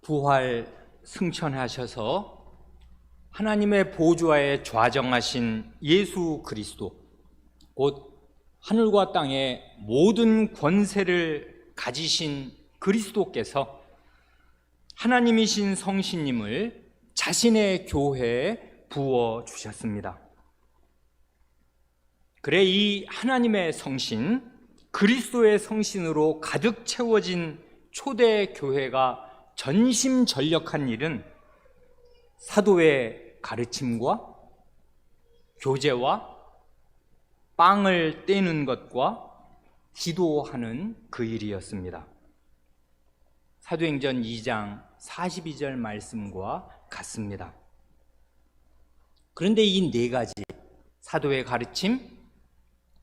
부활 승천하셔서 하나님의 보좌에 좌정하신 예수 그리스도, 곧 하늘과 땅의 모든 권세를 가지신 그리스도께서 하나님이신 성신님을 자신의 교회에 부어주셨습니다. 그래 이 하나님의 성신, 그리스도의 성신으로 가득 채워진 초대 교회가 전심전력한 일은 사도의 가르침과 교제와 빵을 떼는 것과 기도하는 그 일이었습니다. 사도행전 2장 42절 말씀과 같습니다. 그런데 이 네 가지, 사도의 가르침,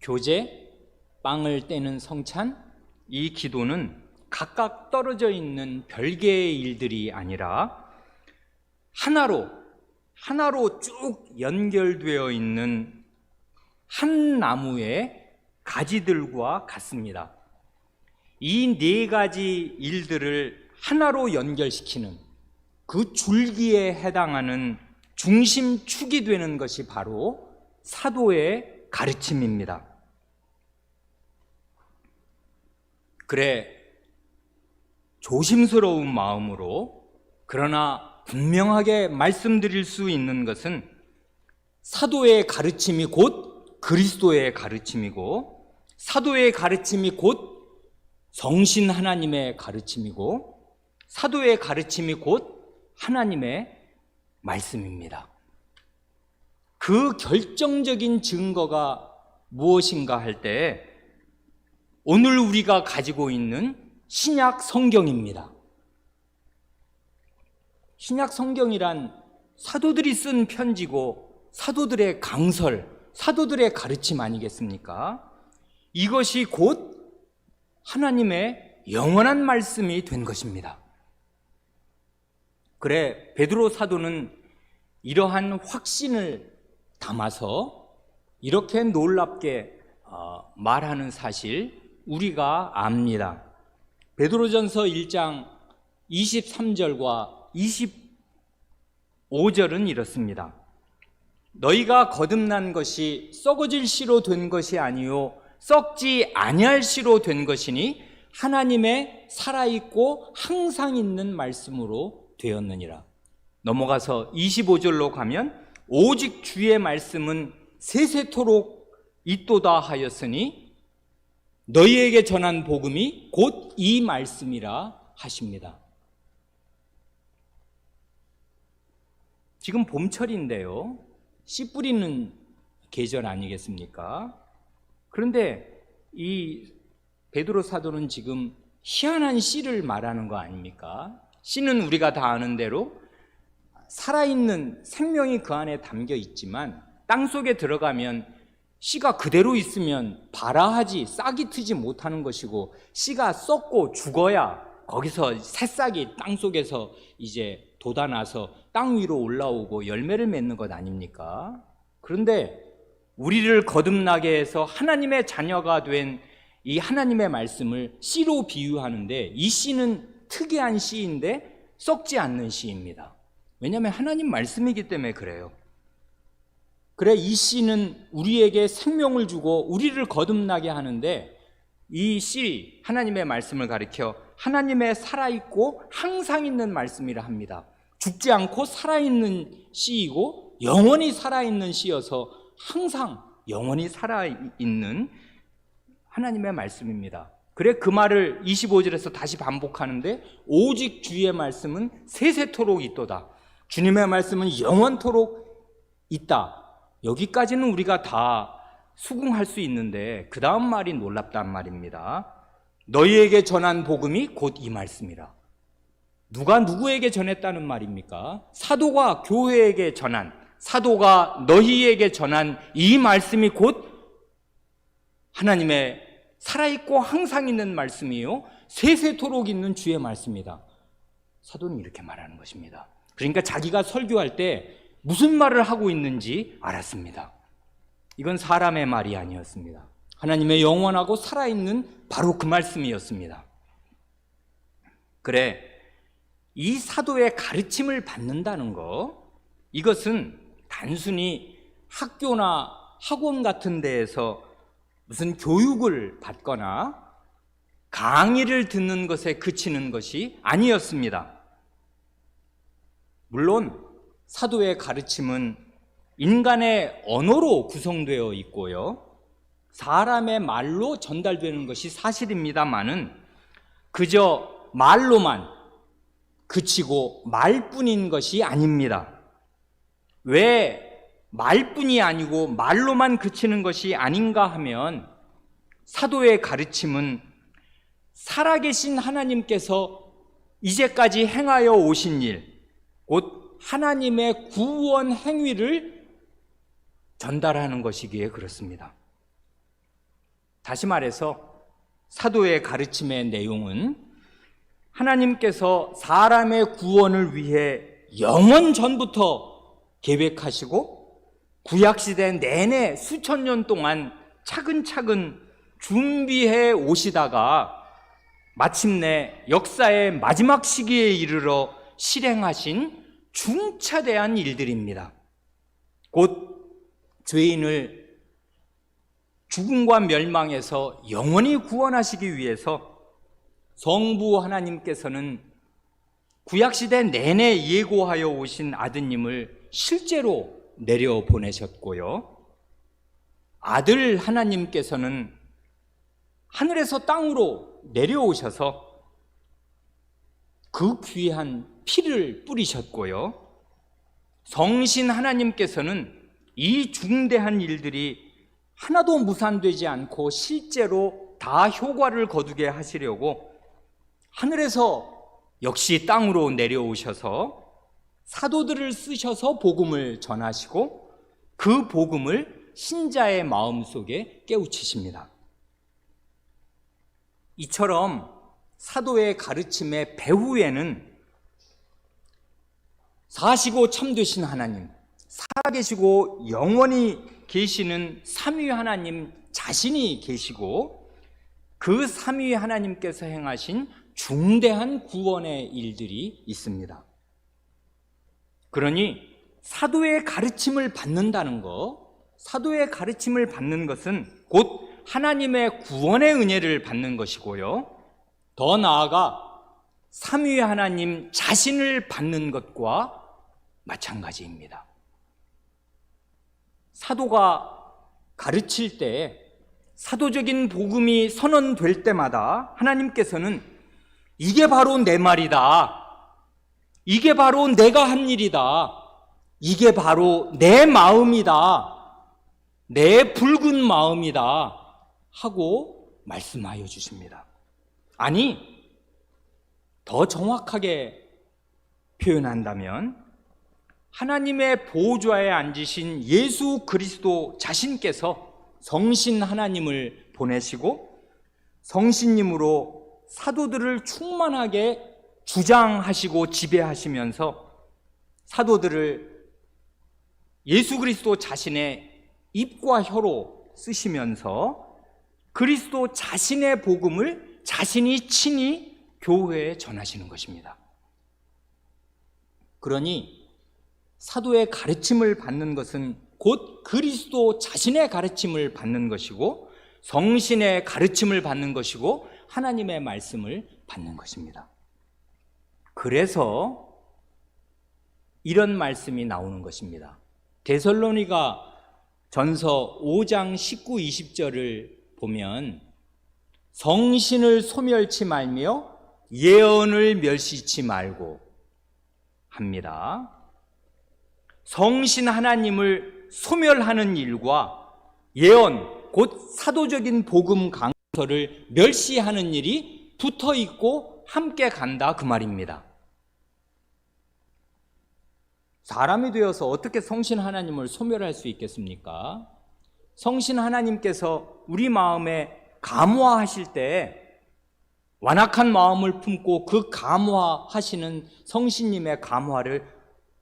교제, 빵을 떼는 성찬, 이 기도는 각각 떨어져 있는 별개의 일들이 아니라 하나로 쭉 연결되어 있는 한 나무의 가지들과 같습니다. 이 네 가지 일들을 하나로 연결시키는 그 줄기에 해당하는 중심축이 되는 것이 바로 사도의 가르침입니다. 그래 조심스러운 마음으로 그러나 분명하게 말씀드릴 수 있는 것은 사도의 가르침이 곧 그리스도의 가르침이고, 사도의 가르침이 곧 성신 하나님의 가르침이고, 사도의 가르침이 곧 하나님의 말씀입니다. 그 결정적인 증거가 무엇인가 할 때 오늘 우리가 가지고 있는 신약 성경입니다. 신약 성경이란 사도들이 쓴 편지고 사도들의 강설, 사도들의 가르침 아니겠습니까? 이것이 곧 하나님의 영원한 말씀이 된 것입니다. 그래 베드로 사도는 이러한 확신을 담아서 이렇게 놀랍게 말하는 사실 우리가 압니다. 베드로전서 1장 23절과 25절은 이렇습니다. 너희가 거듭난 것이 썩어질 씨로 된 것이 아니요 썩지 아니할 씨로 된 것이니 하나님의 살아있고 항상 있는 말씀으로 되었느니라. 넘어가서 25절로 가면 오직 주의 말씀은 세세토록 있도다 하였으니 너희에게 전한 복음이 곧 이 말씀이라 하십니다. 지금 봄철인데요, 씨 뿌리는 계절 아니겠습니까? 그런데 이 베드로 사도는 지금 희한한 씨를 말하는 거 아닙니까? 씨는 우리가 다 아는 대로 살아있는 생명이 그 안에 담겨 있지만 땅속에 들어가면 씨가 그대로 있으면 발아하지 싹이 트지 못하는 것이고, 씨가 썩고 죽어야 거기서 새싹이 땅속에서 이제 돋아나서 땅 위로 올라오고 열매를 맺는 것 아닙니까? 그런데 우리를 거듭나게 해서 하나님의 자녀가 된 이 하나님의 말씀을 씨로 비유하는데, 이 씨는 특이한 씨인데 썩지 않는 씨입니다. 왜냐하면 하나님 말씀이기 때문에 그래요. 그래 이 씨는 우리에게 생명을 주고 우리를 거듭나게 하는데, 이 씨 하나님의 말씀을 가리켜 하나님의 살아있고 항상 있는 말씀이라 합니다. 죽지 않고 살아있는 씨이고 영원히 살아있는 씨여서 항상 영원히 살아있는 하나님의 말씀입니다. 그래 그 말을 25절에서 다시 반복하는데, 오직 주의 말씀은 세세토록 있도다. 주님의 말씀은 영원토록 있다. 여기까지는 우리가 다 수긍할 수 있는데 그 다음 말이 놀랍단 말입니다. 너희에게 전한 복음이 곧 이 말씀이라. 누가 누구에게 전했다는 말입니까? 사도가 교회에게 전한, 사도가 너희에게 전한 이 말씀이 곧 하나님의 살아있고 항상 있는 말씀이요 세세토록 있는 주의 말씀이다. 사도는 이렇게 말하는 것입니다. 그러니까 자기가 설교할 때 무슨 말을 하고 있는지 알았습니다. 이건 사람의 말이 아니었습니다. 하나님의 영원하고 살아있는 바로 그 말씀이었습니다. 그래 이 사도의 가르침을 받는다는 거, 이것은 단순히 학교나 학원 같은 데에서 무슨 교육을 받거나 강의를 듣는 것에 그치는 것이 아니었습니다. 물론 사도의 가르침은 인간의 언어로 구성되어 있고요, 사람의 말로 전달되는 것이 사실입니다마는 그저 말로만 그치고 말뿐인 것이 아닙니다. 왜 말뿐이 아니고 말로만 그치는 것이 아닌가 하면, 사도의 가르침은 살아계신 하나님께서 이제까지 행하여 오신 일, 곧 하나님의 구원 행위를 전달하는 것이기에 그렇습니다. 다시 말해서 사도의 가르침의 내용은 하나님께서 사람의 구원을 위해 영원 전부터 계획하시고 구약시대 내내 수천 년 동안 차근차근 준비해 오시다가 마침내 역사의 마지막 시기에 이르러 실행하신 중차대한 일들입니다. 곧 죄인을 죽음과 멸망에서 영원히 구원하시기 위해서 성부 하나님께서는 구약시대 내내 예고하여 오신 아드님을 실제로 내려보내셨고요, 아들 하나님께서는 하늘에서 땅으로 내려오셔서 그 귀한 피를 뿌리셨고요, 성신 하나님께서는 이 중대한 일들이 하나도 무산되지 않고 실제로 다 효과를 거두게 하시려고 하늘에서 역시 땅으로 내려오셔서 사도들을 쓰셔서 복음을 전하시고 그 복음을 신자의 마음속에 깨우치십니다. 이처럼 사도의 가르침의 배후에는 사시고 참되신 하나님, 살아계시고 영원히 계시는 삼위 하나님 자신이 계시고 그 삼위 하나님께서 행하신 중대한 구원의 일들이 있습니다. 그러니 사도의 가르침을 받는다는 것, 사도의 가르침을 받는 것은 곧 하나님의 구원의 은혜를 받는 것이고요, 더 나아가 삼위 하나님 자신을 받는 것과 마찬가지입니다. 사도가 가르칠 때, 사도적인 복음이 선언될 때마다 하나님께서는 이게 바로 내 말이다, 이게 바로 내가 한 일이다, 이게 바로 내 마음이다, 내 붉은 마음이다 하고 말씀하여 주십니다. 아니, 더 정확하게 표현한다면 하나님의 보좌에 앉으신 예수 그리스도 자신께서 성신 하나님을 보내시고 성신님으로 사도들을 충만하게 주장하시고 지배하시면서 사도들을 예수 그리스도 자신의 입과 혀로 쓰시면서 그리스도 자신의 복음을 자신이 친히 교회에 전하시는 것입니다. 그러니 사도의 가르침을 받는 것은 곧 그리스도 자신의 가르침을 받는 것이고 성신의 가르침을 받는 것이고 하나님의 말씀을 받는 것입니다. 그래서 이런 말씀이 나오는 것입니다. 데살로니가 전서 5장 19, 20절을 보면 성신을 소멸치 말며 예언을 멸시치 말고 합니다. 성신 하나님을 소멸하는 일과 예언, 곧 사도적인 복음 강서를 멸시하는 일이 붙어 있고 함께 간다, 그 말입니다. 사람이 되어서 어떻게 성신 하나님을 소멸할 수 있겠습니까? 성신 하나님께서 우리 마음에 감화하실 때 완악한 마음을 품고 그 감화하시는 성신님의 감화를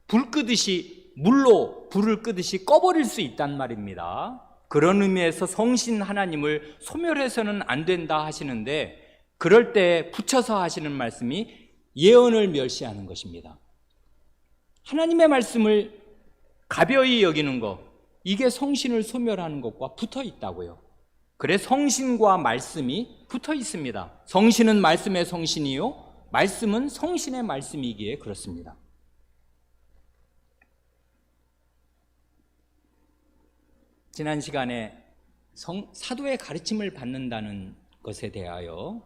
불 끄듯이, 물로 불을 끄듯이 꺼버릴 수 있단 말입니다. 그런 의미에서 성신 하나님을 소멸해서는 안 된다 하시는데, 그럴 때 붙여서 하시는 말씀이 예언을 멸시하는 것입니다. 하나님의 말씀을 가벼이 여기는 것, 이게 성신을 소멸하는 것과 붙어 있다고요. 그래 성신과 말씀이 붙어 있습니다. 성신은 말씀의 성신이요, 말씀은 성신의 말씀이기에 그렇습니다. 지난 시간에 사도의 가르침을 받는다는 것에 대하여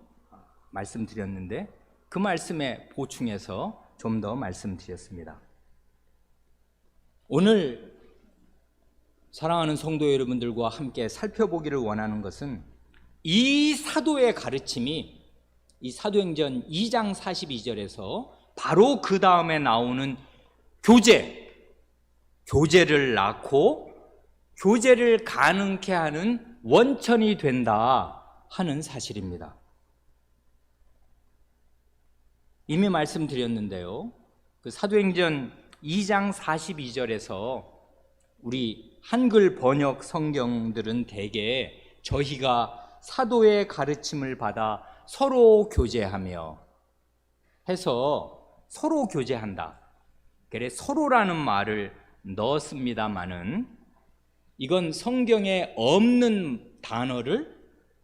말씀드렸는데 그 말씀에 보충해서 좀 더 말씀드렸습니다. 오늘 사랑하는 성도 여러분들과 함께 살펴보기를 원하는 것은 이 사도의 가르침이 이 사도행전 2장 42절에서 바로 그 다음에 나오는 교제를 낳고 교제를 가능케 하는 원천이 된다 하는 사실입니다. 이미 말씀드렸는데요, 그 사도행전 2장 42절에서 우리 한글 번역 성경들은 대개 저희가 사도의 가르침을 받아 서로 교제하며 해서 서로 교제한다, 그래 서로라는 말을 넣었습니다마는 이건 성경에 없는 단어를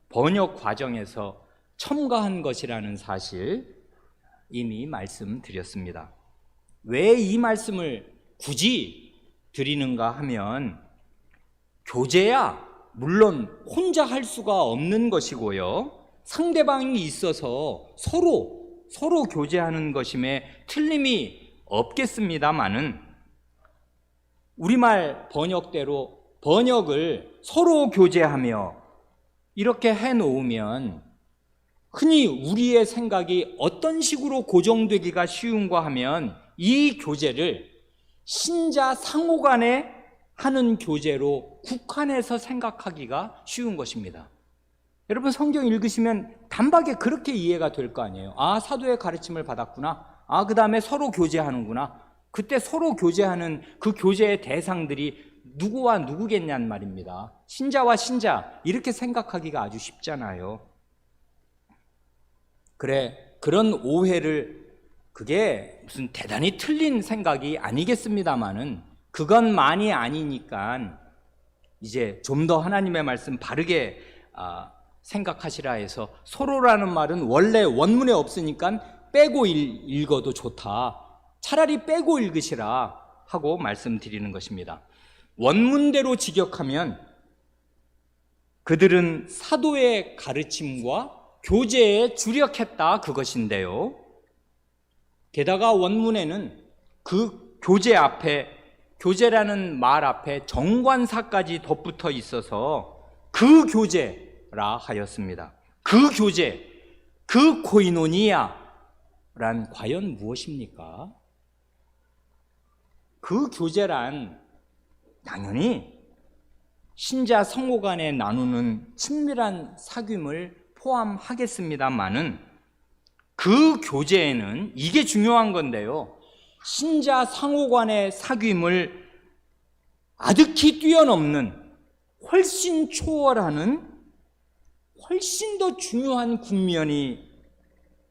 번역 과정에서 첨가한 것이라는 사실 이미 말씀드렸습니다. 왜 이 말씀을 굳이 드리는가 하면 교제야 물론 혼자 할 수가 없는 것이고요, 상대방이 있어서 서로 교제하는 것임에 틀림이 없겠습니다마는 우리말 번역대로 번역을 서로 교제하며 이렇게 해놓으면 흔히 우리의 생각이 어떤 식으로 고정되기가 쉬운가 하면 이 교제를 신자 상호간에 하는 교제로 국한해서 생각하기가 쉬운 것입니다. 여러분 성경 읽으시면 단박에 그렇게 이해가 될 거 아니에요. 아, 사도의 가르침을 받았구나, 아, 그 다음에 서로 교제하는구나. 그때 서로 교제하는 그 교제의 대상들이 누구와 누구겠냐는 말입니다. 신자와 신자, 이렇게 생각하기가 아주 쉽잖아요. 그래, 그런 오해를, 그게 무슨 대단히 틀린 생각이 아니겠습니다마는 그것만이 아니니까 이제 좀 더 하나님의 말씀 바르게 생각하시라 해서 서로라는 말은 원래 원문에 없으니까 빼고 읽어도 좋다, 차라리 빼고 읽으시라 하고 말씀드리는 것입니다. 원문대로 직역하면 그들은 사도의 가르침과 교제에 주력했다, 그것인데요, 게다가 원문에는 그 교제 앞에, 교제라는 말 앞에 정관사까지 덧붙어 있어서 그 교제라 하였습니다. 그 교제, 그 코이노니아란 과연 무엇입니까? 그 교제란 당연히 신자 성호 간에 나누는 친밀한 사귐을 포함하겠습니다마는 그 교제에는 이게 중요한 건데요, 신자 상호 간의 사귐을 아득히 뛰어넘는, 훨씬 초월하는, 훨씬 더 중요한 국면이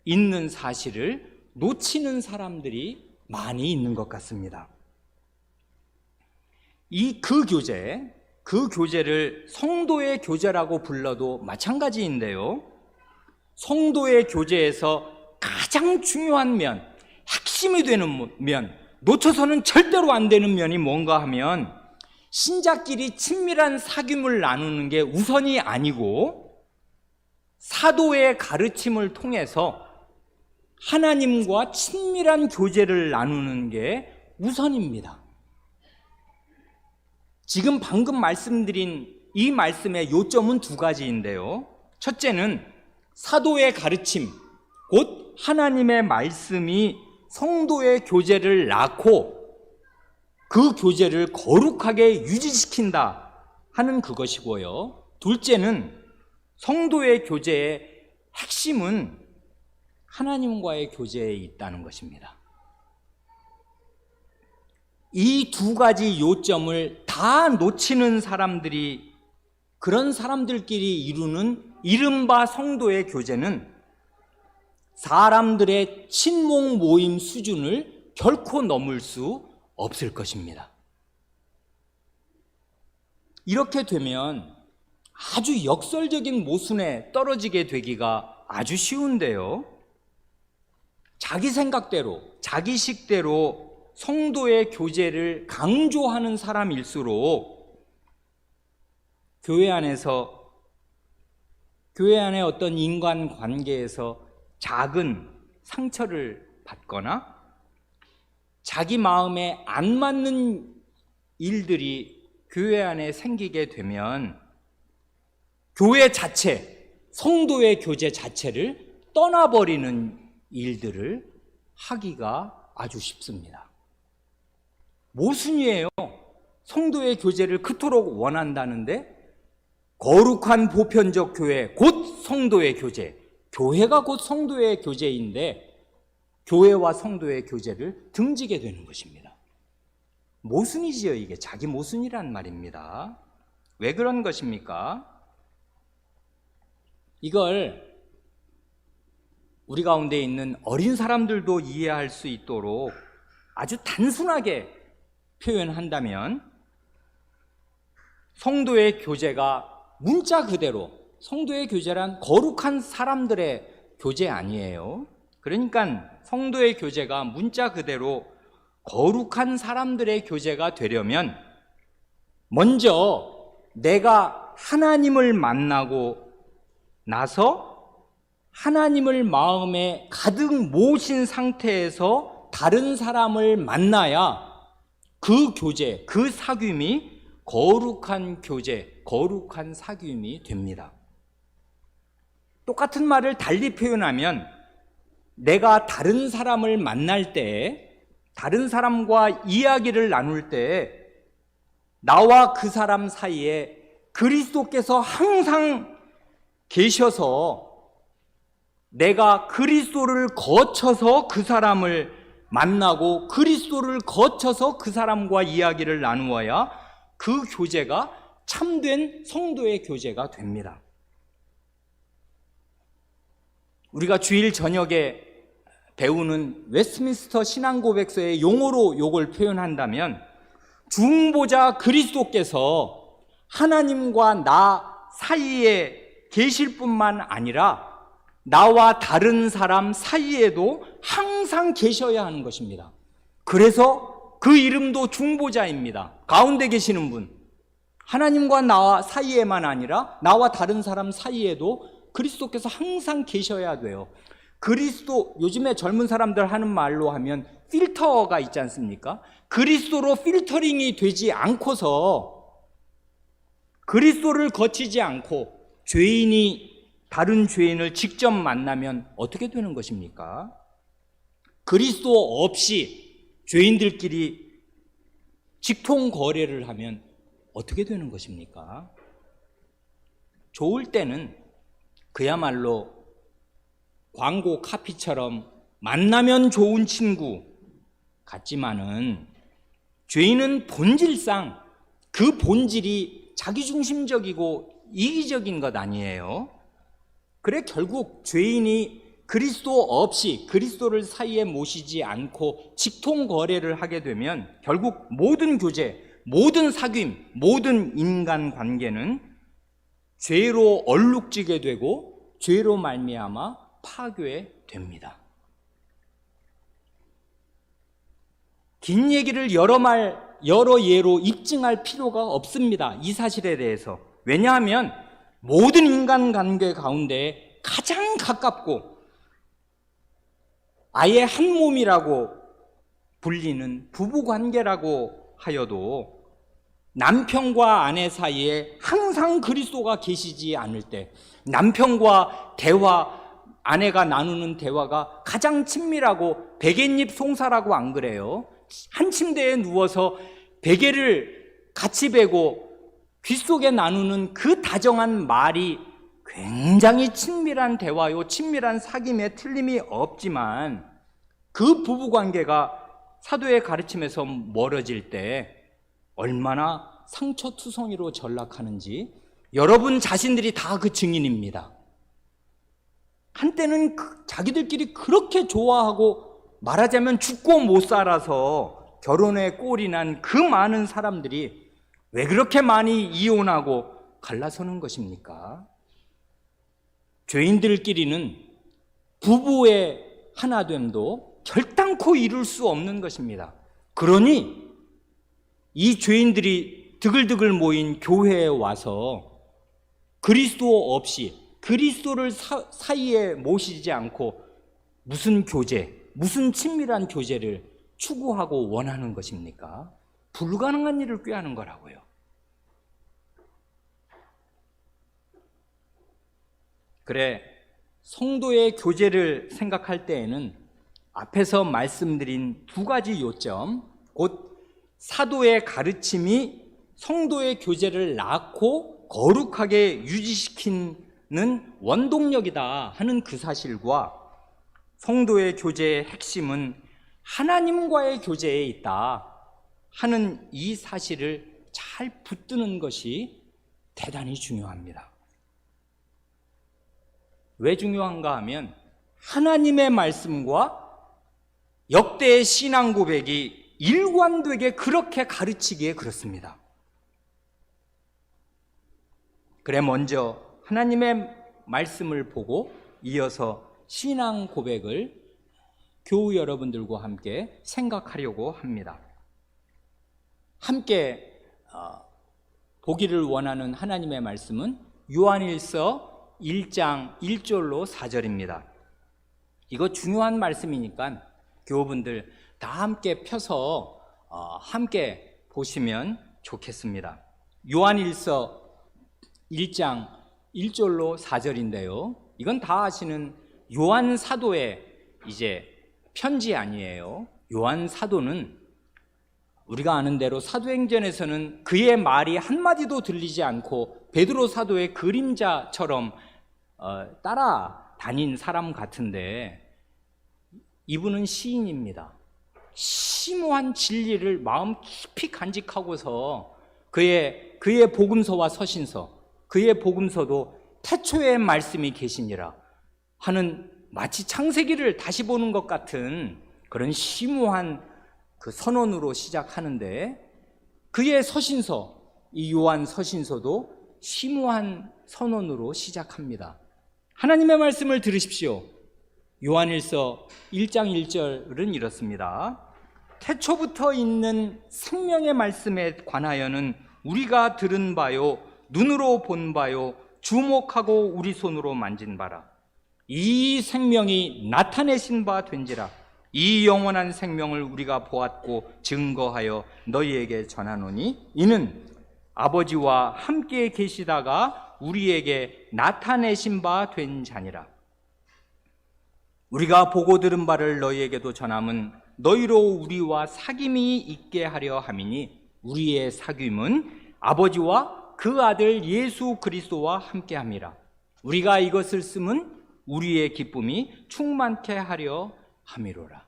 있는 사실을 놓치는 사람들이 많이 있는 것 같습니다. 그 교제를 성도의 교제라고 불러도 마찬가지인데요, 성도의 교제에서 가장 중요한 면, 핵심이 되는 면, 놓쳐서는 절대로 안 되는 면이 뭔가 하면 신자끼리 친밀한 사귐을 나누는 게 우선이 아니고 사도의 가르침을 통해서 하나님과 친밀한 교제를 나누는 게 우선입니다. 지금 방금 말씀드린 이 말씀의 요점은 두 가지인데요, 첫째는 사도의 가르침, 곧 하나님의 말씀이 성도의 교제를 낳고 그 교제를 거룩하게 유지시킨다 하는 그것이고요, 둘째는 성도의 교제의 핵심은 하나님과의 교제에 있다는 것입니다. 이 두 가지 요점을 다 놓치는 사람들이, 그런 사람들끼리 이루는 이른바 성도의 교제는 사람들의 친목 모임 수준을 결코 넘을 수 없을 것입니다. 이렇게 되면 아주 역설적인 모순에 떨어지게 되기가 아주 쉬운데요. 자기 생각대로, 자기식대로 성도의 교제를 강조하는 사람일수록 교회 안에 어떤 인간 관계에서 작은 상처를 받거나 자기 마음에 안 맞는 일들이 교회 안에 생기게 되면 교회 자체, 성도의 교제 자체를 떠나버리는 일들을 하기가 아주 쉽습니다. 모순이에요. 성도의 교제를 그토록 원한다는데 거룩한 보편적 교회, 곧 성도의 교제, 교회가 곧 성도의 교제인데 교회와 성도의 교제를 등지게 되는 것입니다. 모순이지요. 이게 자기 모순이란 말입니다. 왜 그런 것입니까? 이걸 우리 가운데 있는 어린 사람들도 이해할 수 있도록 아주 단순하게 표현한다면 성도의 교제가 문자 그대로, 성도의 교제란 거룩한 사람들의 교제 아니에요. 그러니까 성도의 교제가 문자 그대로 거룩한 사람들의 교제가 되려면 먼저 내가 하나님을 만나고 나서 하나님을 마음에 가득 모신 상태에서 다른 사람을 만나야 그 교제, 그 사귐이 거룩한 교제, 거룩한 사귐이 됩니다. 똑같은 말을 달리 표현하면 내가 다른 사람을 만날 때, 다른 사람과 이야기를 나눌 때 나와 그 사람 사이에 그리스도께서 항상 계셔서 내가 그리스도를 거쳐서 그 사람을 만나고 그리스도를 거쳐서 그 사람과 이야기를 나누어야 그 교제가 참된 성도의 교제가 됩니다. 우리가 주일 저녁에 배우는 웨스트민스터 신앙고백서의 용어로 이걸 표현한다면 중보자 그리스도께서 하나님과 나 사이에 계실 뿐만 아니라 나와 다른 사람 사이에도 항상 계셔야 하는 것입니다. 그래서 그 이름도 중보자입니다. 가운데 계시는 분, 하나님과 나와 사이에만 아니라 나와 다른 사람 사이에도 그리스도께서 항상 계셔야 돼요. 그리스도, 요즘에 젊은 사람들 하는 말로 하면 필터가 있지 않습니까? 그리스도로 필터링이 되지 않고서 그리스도를 거치지 않고 다른 죄인을 직접 만나면 어떻게 되는 것입니까? 그리스도 없이 죄인들끼리 직통 거래를 하면 어떻게 되는 것입니까? 좋을 때는 그야말로 광고 카피처럼 만나면 좋은 친구 같지만은 죄인은 본질상 그 본질이 자기중심적이고 이기적인 것 아니에요. 그래 결국 죄인이 그리스도 없이 그리스도를 사이에 모시지 않고 직통거래를 하게 되면 결국 모든 교제, 모든 사귐, 모든 인간관계는 죄로 얼룩지게 되고 죄로 말미암아 파괴됩니다. 긴 얘기를 여러 예로 입증할 필요가 없습니다. 이 사실에 대해서. 왜냐하면 모든 인간관계 가운데 가장 가깝고 아예 한 몸이라고 불리는 부부관계라고 하여도 남편과 아내 사이에 항상 그리스도가 계시지 않을 때, 남편과 아내가 나누는 대화가 가장 친밀하고 베갯잎 송사라고 안 그래요? 한 침대에 누워서 베개를 같이 베고 귓속에 나누는 그 다정한 말이 굉장히 친밀한 대화요, 친밀한 사귐에 틀림이 없지만 그 부부관계가 사도의 가르침에서 멀어질 때 얼마나 상처투성이로 전락하는지 여러분 자신들이 다 그 증인입니다. 한때는 자기들끼리 그렇게 좋아하고 말하자면 죽고 못 살아서 결혼에 꼴이 난 그 많은 사람들이 왜 그렇게 많이 이혼하고 갈라서는 것입니까? 죄인들끼리는 부부의 하나됨도 결단코 이룰 수 없는 것입니다. 그러니 이 죄인들이 드글드글 모인 교회에 와서 그리스도 없이 그리스도를 사이에 모시지 않고 무슨 교제, 무슨 친밀한 교제를 추구하고 원하는 것입니까? 불가능한 일을 꾀하는 거라고요. 그래, 성도의 교제를 생각할 때에는 앞에서 말씀드린 두 가지 요점, 곧 사도의 가르침이 성도의 교제를 낳고 거룩하게 유지시키는 원동력이다 하는 그 사실과 성도의 교제의 핵심은 하나님과의 교제에 있다 하는 이 사실을 잘 붙드는 것이 대단히 중요합니다. 왜 중요한가 하면 하나님의 말씀과 역대의 신앙 고백이 일관되게 그렇게 가르치기에 그렇습니다. 그래, 먼저 하나님의 말씀을 보고 이어서 신앙 고백을 교우 여러분들과 함께 생각하려고 합니다. 함께 보기를 원하는 하나님의 말씀은 요한일서 1장 1절로 4절입니다. 이거 중요한 말씀이니까 교우분들 다 함께 펴서 함께 보시면 좋겠습니다. 요한일서 1장 1절로 4절인데요. 이건 다 아시는 요한 사도의 이제 편지 아니에요. 요한 사도는 우리가 아는 대로 사도행전에서는 그의 말이 한마디도 들리지 않고 베드로 사도의 그림자처럼 따라다닌 사람 같은데 이분은 시인입니다. 심오한 진리를 마음 깊이 간직하고서 그의 복음서와 서신서, 그의 복음서도 태초의 말씀이 계시니라 하는 마치 창세기를 다시 보는 것 같은 그런 심오한 그 선언으로 시작하는데 그의 서신서, 이 요한 서신서도 심오한 선언으로 시작합니다. 하나님의 말씀을 들으십시오. 요한일서 1장 1절은 이렇습니다. 태초부터 있는 생명의 말씀에 관하여는 우리가 들은 바요, 눈으로 본 바요, 주목하고 우리 손으로 만진 바라. 이 생명이 나타내신 바 된지라. 이 영원한 생명을 우리가 보았고 증거하여 너희에게 전하노니 이는 아버지와 함께 계시다가 우리에게 나타내신 바 된 자니라. 우리가 보고 들은 바를 너희에게도 전함은 너희로 우리와 사귐이 있게 하려 함이니 우리의 사귐은 아버지와 그 아들 예수 그리스도와 함께 함이라. 우리가 이것을 쓰면 우리의 기쁨이 충만케 하려 함이로라.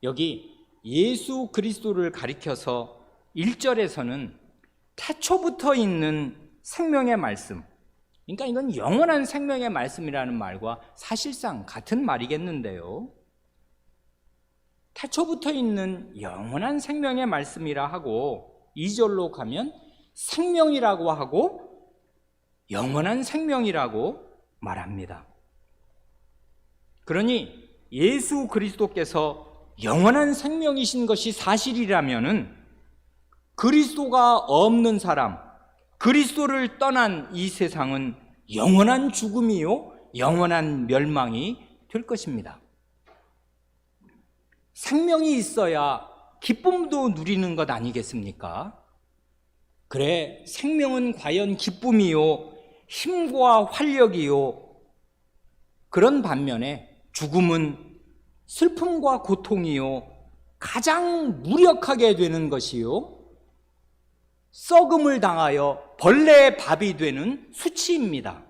여기 예수 그리스도를 가리켜서 1절에서는 태초부터 있는 생명의 말씀, 그러니까 이건 영원한 생명의 말씀이라는 말과 사실상 같은 말이겠는데요. 태초부터 있는 영원한 생명의 말씀이라 하고 2절로 가면 생명이라고 하고 영원한 생명이라고 말합니다. 그러니 예수 그리스도께서 영원한 생명이신 것이 사실이라면은 그리스도가 없는 사람, 그리스도를 떠난 이 세상은 영원한 죽음이요, 영원한 멸망이 될 것입니다. 생명이 있어야 기쁨도 누리는 것 아니겠습니까? 그래, 생명은 과연 기쁨이요, 힘과 활력이요, 그런 반면에 죽음은 슬픔과 고통이요, 가장 무력하게 되는 것이요, 썩음을 당하여 벌레의 밥이 되는 수치입니다.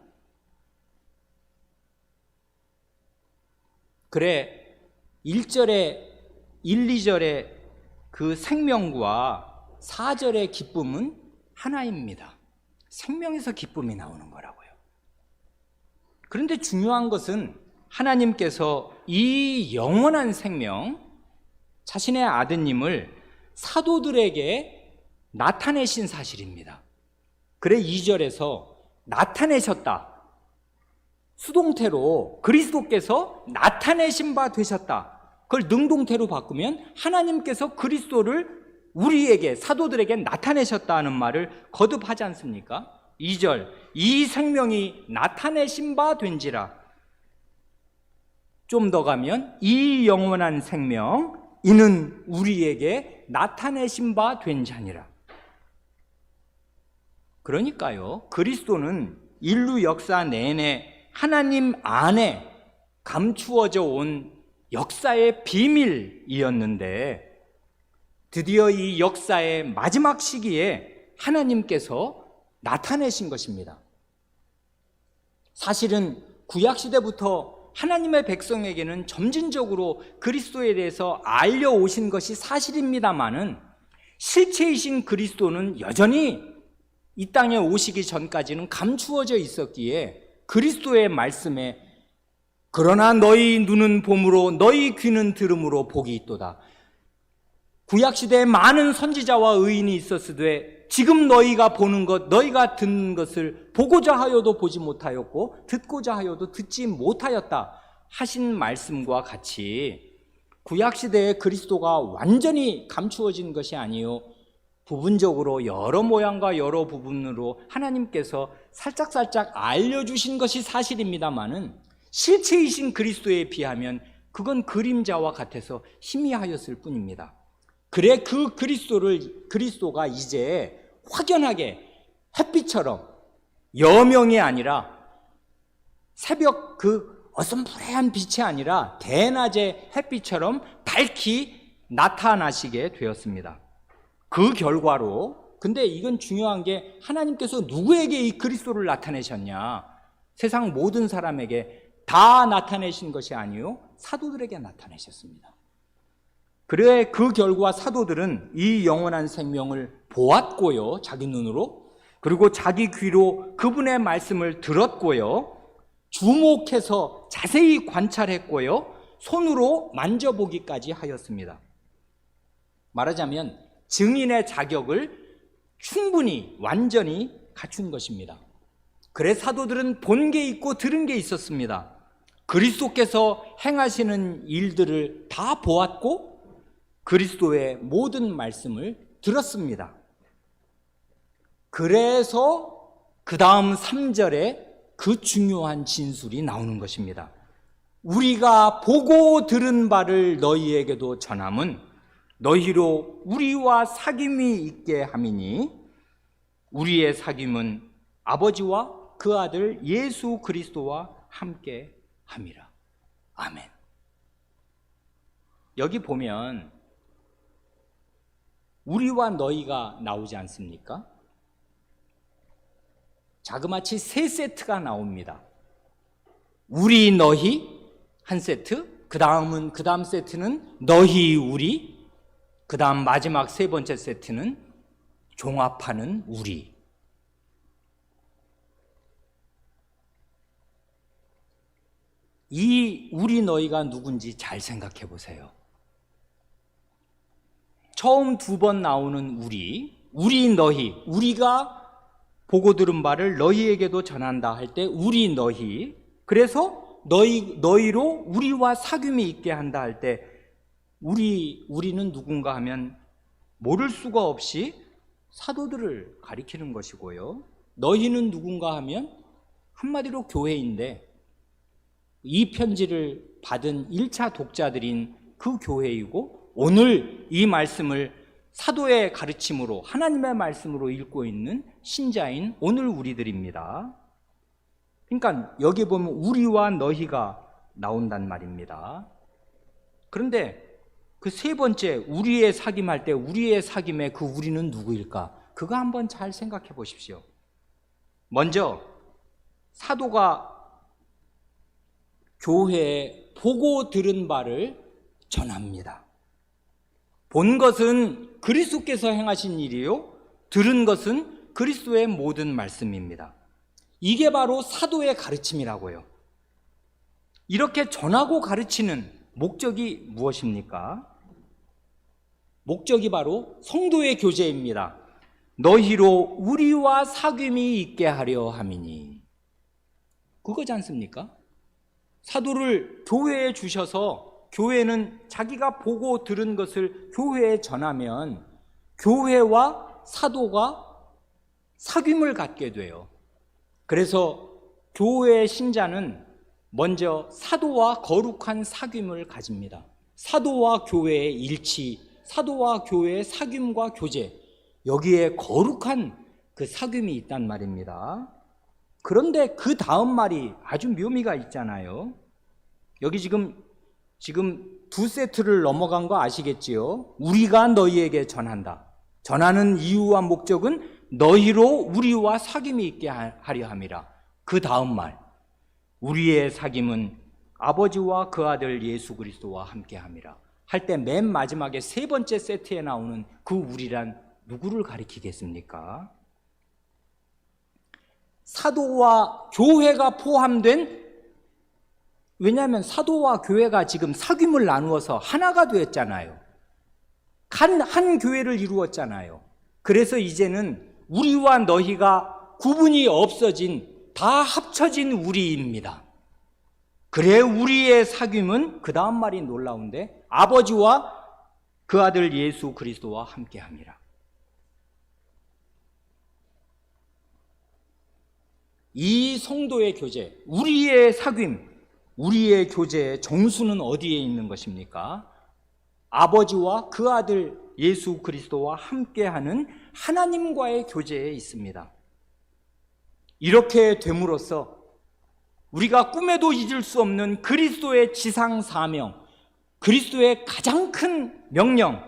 그래, 1절에 1, 2절의 그 생명과 4절의 기쁨은 하나입니다. 생명에서 기쁨이 나오는 거라고요. 그런데 중요한 것은 하나님께서 이 영원한 생명, 자신의 아드님을 사도들에게 나타내신 사실입니다. 그래 2절에서 나타내셨다. 수동태로 그리스도께서 나타내신 바 되셨다. 그걸 능동태로 바꾸면 하나님께서 그리스도를 우리에게, 사도들에게 나타내셨다는 말을 거듭하지 않습니까? 2절, 이 생명이 나타내신 바 된지라. 좀 더 가면 이 영원한 생명, 이는 우리에게 나타내신 바 된 자니라. 그러니까요, 그리스도는 인류 역사 내내 하나님 안에 감추어져 온 역사의 비밀이었는데, 드디어 이 역사의 마지막 시기에 하나님께서 나타내신 것입니다. 사실은 구약시대부터 하나님의 백성에게는 점진적으로 그리스도에 대해서 알려오신 것이 사실입니다마는, 실체이신 그리스도는 여전히 이 땅에 오시기 전까지는 감추어져 있었기에 그리스도의 말씀에 그러나 너희 눈은 봄으로 너희 귀는 들음으로 복이 있도다. 구약시대에 많은 선지자와 의인이 있었으되 지금 너희가 보는 것, 너희가 듣는 것을 보고자 하여도 보지 못하였고 듣고자 하여도 듣지 못하였다 하신 말씀과 같이, 구약시대에 그리스도가 완전히 감추어진 것이 아니요, 부분적으로 여러 모양과 여러 부분으로 하나님께서 살짝살짝 알려주신 것이 사실입니다마는, 실체이신 그리스도에 비하면 그건 그림자와 같아서 희미하였을 뿐입니다. 그래 그 그리스도가 이제 확연하게 햇빛처럼, 여명이 아니라 새벽 그 어슴푸레한 빛이 아니라 대낮의 햇빛처럼 밝히 나타나시게 되었습니다. 그 결과로, 근데 이건 중요한 게, 하나님께서 누구에게 이 그리스도를 나타내셨냐? 세상 모든 사람에게 다 나타내신 것이 아니요, 사도들에게 나타내셨습니다. 그래 그 결과 사도들은 이 영원한 생명을 보았고요, 자기 눈으로, 그리고 자기 귀로 그분의 말씀을 들었고요, 주목해서 자세히 관찰했고요, 손으로 만져보기까지 하였습니다. 말하자면 증인의 자격을 충분히 완전히 갖춘 것입니다. 그래 사도들은 본 게 있고 들은 게 있었습니다. 그리스도께서 행하시는 일들을 다 보았고 그리스도의 모든 말씀을 들었습니다. 그래서 그 다음 3절에 그 중요한 진술이 나오는 것입니다. 우리가 보고 들은 바를 너희에게도 전함은 너희로 우리와 사귐이 있게 함이니, 우리의 사귐은 아버지와 그 아들 예수 그리스도와 함께 함이라. 아멘. 여기 보면 우리와 너희가 나오지 않습니까? 자그마치 3세트가 나옵니다. 우리 너희 한 세트, 그 다음 세트는 너희 우리, 그 다음 마지막 3번째 세트는 종합하는 우리. 이 우리 너희가 누군지 잘 생각해 보세요. 처음 2번 나오는 우리 너희, 우리가 보고 들은 바를 너희에게도 전한다 할 때 우리 너희, 그래서 너희로 우리와 사귐이 있게 한다 할 때 우리는 누군가 하면 모를 수가 없이 사도들을 가리키는 것이고요, 너희는 누군가 하면 한마디로 교회인데, 이 편지를 받은 1차 독자들인 그 교회이고, 오늘 이 말씀을 사도의 가르침으로, 하나님의 말씀으로 읽고 있는 신자인 오늘 우리들입니다. 그러니까 여기 보면 우리와 너희가 나온단 말입니다. 그런데 그 3번째 우리의 사귐할 때 우리의 사귐의 그 우리는 누구일까? 그거 한번 잘 생각해 보십시오. 먼저 사도가 교회에 보고 들은 바를 전합니다. 본 것은 그리스도께서 행하신 일이요, 들은 것은 그리스도의 모든 말씀입니다. 이게 바로 사도의 가르침이라고요. 이렇게 전하고 가르치는 목적이 무엇입니까? 목적이 바로 성도의 교제입니다. 너희로 우리와 사귐이 있게 하려 함이니. 그거지 않습니까? 사도를 교회에 주셔서 교회는 자기가 보고 들은 것을 교회에 전하면 교회와 사도가 사귐을 갖게 돼요. 그래서 교회의 신자는 먼저 사도와 거룩한 사귐을 가집니다. 사도와 교회의 일치, 사도와 교회의 사귐과 교제, 여기에 거룩한 그 사귐이 있단 말입니다. 그런데 그 다음 말이 아주 묘미가 있잖아요. 여기 지금 두 세트를 넘어간 거 아시겠지요? 우리가 너희에게 전한다. 전하는 이유와 목적은 너희로 우리와 사귐이 있게 하려 함이라. 그 다음 말, 우리의 사귐은 아버지와 그 아들 예수 그리스도와 함께 함이라 할 때 맨 마지막에 세 번째 세트에 나오는 그 우리란 누구를 가리키겠습니까? 사도와 교회가 포함된, 왜냐하면 사도와 교회가 지금 사귐을 나누어서 하나가 되었잖아요. 한 교회를 이루었잖아요. 그래서 이제는 우리와 너희가 구분이 없어진, 다 합쳐진 우리입니다. 그래 우리의 사귐은 그 다음 말이 놀라운데 아버지와 그 아들 예수 그리스도와 함께함이라. 이 성도의 교제, 우리의 사귐, 우리의 교제의 정수는 어디에 있는 것입니까? 아버지와 그 아들 예수 그리스도와 함께하는 하나님과의 교제에 있습니다. 이렇게 됨으로써 우리가 꿈에도 잊을 수 없는 그리스도의 지상 사명, 그리스도의 가장 큰 명령,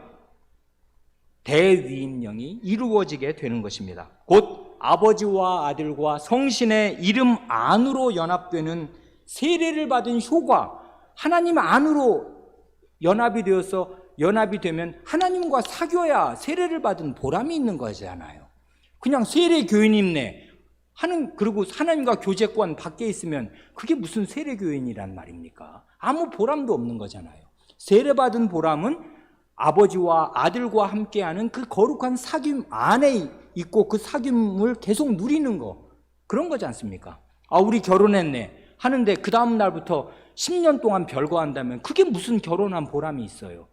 대위임령이 이루어지게 되는 것입니다. 곧 아버지와 아들과 성신의 이름 안으로 연합되는 세례를 받은 효과, 하나님 안으로 연합이 되면 하나님과 사귀어야 세례를 받은 보람이 있는 거잖아요. 그냥 세례 교인임네 그리고 하나님과 교제권 밖에 있으면 그게 무슨 세례 교인이란 말입니까? 아무 보람도 없는 거잖아요. 세례 받은 보람은 아버지와 아들과 함께하는 그 거룩한 사귐 안에 있고 그 사귐을 계속 누리는 거, 그런 거지 않습니까? 우리 결혼했네 하는데 그 다음 날부터 10년 동안 별거한다면 그게 무슨 결혼한 보람이 있어요?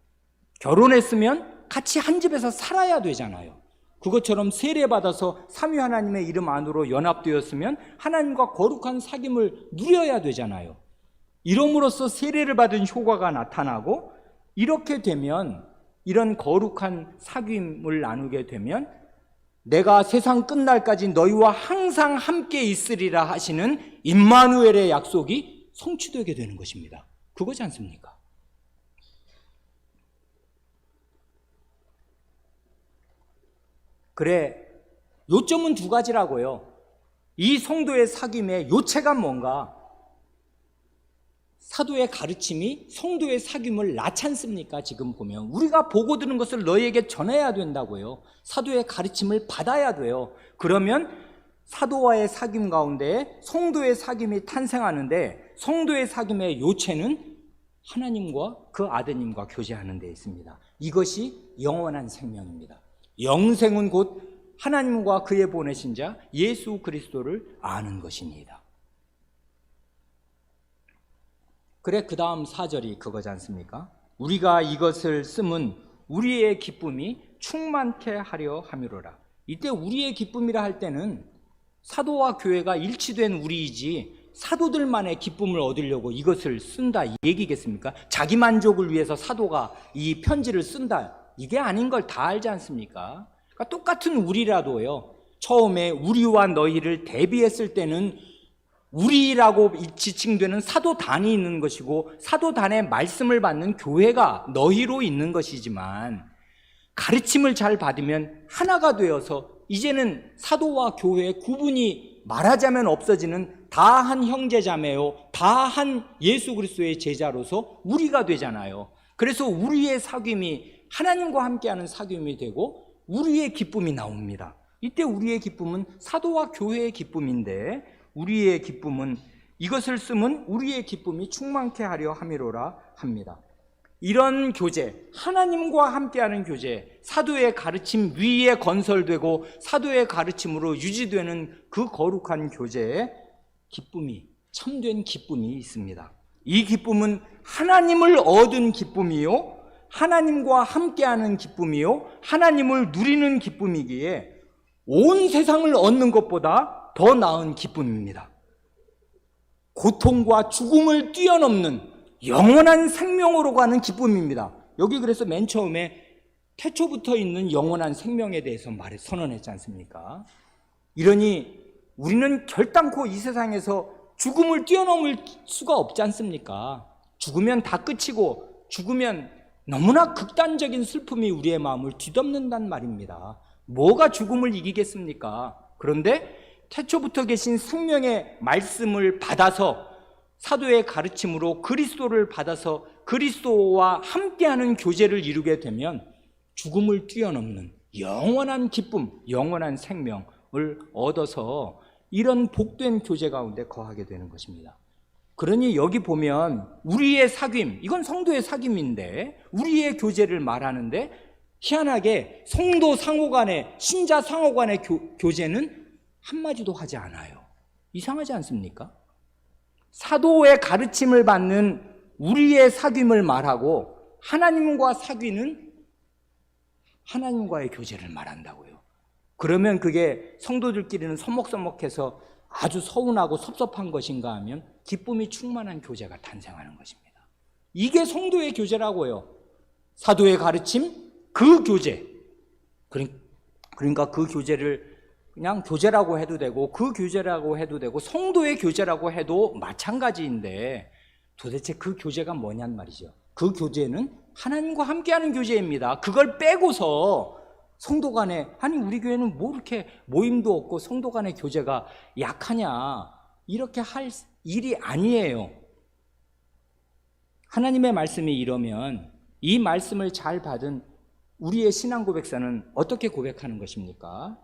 결혼했으면 같이 한 집에서 살아야 되잖아요. 그것처럼 세례받아서 삼위 하나님의 이름 안으로 연합되었으면 하나님과 거룩한 사귐을 누려야 되잖아요. 이름으로써 세례를 받은 효과가 나타나고, 이렇게 되면, 이런 거룩한 사귐을 나누게 되면 내가 세상 끝날까지 너희와 항상 함께 있으리라 하시는 임마누엘의 약속이 성취되게 되는 것입니다. 그거지 않습니까? 그래, 요점은 두 가지라고요. 이 성도의 사귐의 요체가 뭔가? 사도의 가르침이 성도의 사귐을 낳지 않습니까? 지금 보면 우리가 보고 들은 것을 너희에게 전해야 된다고요. 사도의 가르침을 받아야 돼요. 그러면 사도와의 사귐 가운데 성도의 사귐이 탄생하는데, 성도의 사귐의 요체는 하나님과 그 아드님과 교제하는 데 있습니다. 이것이 영원한 생명입니다. 영생은 곧 하나님과 그의 보내신 자 예수 그리스도를 아는 것입니다. 그래, 그 다음 4절이 그거지 않습니까? 우리가 이것을 쓰면 우리의 기쁨이 충만케 하려 함이로라. 이때 우리의 기쁨이라 할 때는 사도와 교회가 일치된 우리이지 사도들만의 기쁨을 얻으려고 이것을 쓴다 이 얘기겠습니까? 자기 만족을 위해서 사도가 이 편지를 쓴다, 이게 아닌 걸 다 알지 않습니까? 그러니까 똑같은 우리라도요, 처음에 우리와 너희를 대비했을 때는 우리라고 지칭되는 사도단이 있는 것이고 사도단의 말씀을 받는 교회가 너희로 있는 것이지만, 가르침을 잘 받으면 하나가 되어서 이제는 사도와 교회의 구분이 말하자면 없어지는 다 한 형제자매요, 다 한 예수 그리스도의 제자로서 우리가 되잖아요. 그래서 우리의 사귐이 하나님과 함께하는 사귐이 되고 우리의 기쁨이 나옵니다. 이때 우리의 기쁨은 사도와 교회의 기쁨인데, 우리의 기쁨은 이것을 쓰면 우리의 기쁨이 충만케 하려 함이로라 합니다. 이런 교제, 하나님과 함께하는 교제, 사도의 가르침 위에 건설되고 사도의 가르침으로 유지되는 그 거룩한 교제에 기쁨이, 참된 기쁨이 있습니다. 이 기쁨은 하나님을 얻은 기쁨이요, 하나님과 함께하는 기쁨이요, 하나님을 누리는 기쁨이기에 온 세상을 얻는 것보다 더 나은 기쁨입니다. 고통과 죽음을 뛰어넘는 영원한 생명으로 가는 기쁨입니다. 여기 그래서 맨 처음에 태초부터 있는 영원한 생명에 대해서 선언했지 않습니까? 이러니 우리는 결단코 이 세상에서 죽음을 뛰어넘을 수가 없지 않습니까? 죽으면 다 끝이고 죽으면 너무나 극단적인 슬픔이 우리의 마음을 뒤덮는단 말입니다. 뭐가 죽음을 이기겠습니까? 그런데 태초부터 계신 생명의 말씀을 받아서 사도의 가르침으로 그리스도를 받아서 그리스도와 함께하는 교제를 이루게 되면 죽음을 뛰어넘는 영원한 기쁨, 영원한 생명을 얻어서 이런 복된 교제 가운데 거하게 되는 것입니다. 그러니 여기 보면 우리의 사귐, 이건 성도의 사귐인데 우리의 교제를 말하는데 희한하게 성도 상호간의, 신자 상호간의 교제는 한마디도 하지 않아요. 이상하지 않습니까? 사도의 가르침을 받는 우리의 사귐을 말하고 하나님과 사귀는 하나님과의 교제를 말한다고요. 그러면 그게 성도들끼리는 서먹서먹해서 아주 서운하고 섭섭한 것인가 하면 기쁨이 충만한 교제가 탄생하는 것입니다. 이게 성도의 교제라고요. 사도의 가르침, 그 교제. 그러니까 그 교제를 그냥 교제라고 해도 되고 그 교제라고 해도 되고 성도의 교제라고 해도 마찬가지인데 도대체 그 교제가 뭐냔 말이죠. 그 교제는 하나님과 함께하는 교제입니다. 그걸 빼고서 성도 간에, 아니 우리 교회는 뭐 이렇게 모임도 없고 성도 간의 교제가 약하냐, 이렇게 할 일이 아니에요. 하나님의 말씀이 이러면 이 말씀을 잘 받은 우리의 신앙 고백사는 어떻게 고백하는 것입니까?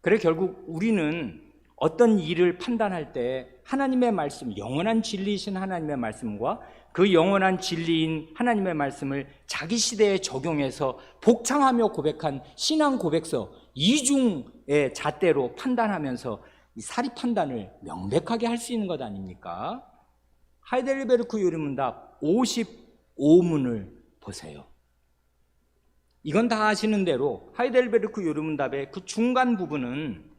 그래 결국 우리는 어떤 일을 판단할 때 하나님의 말씀, 영원한 진리이신 하나님의 말씀과 그 영원한 진리인 하나님의 말씀을 자기 시대에 적용해서 복창하며 고백한 신앙 고백서 이중의 잣대로 판단하면서 이 사리 판단을 명백하게 할 수 있는 것 아닙니까? 하이델베르크 요리문답 55문을 보세요. 이건 다 아시는 대로 하이델베르크 요리문답의 그 중간 부분은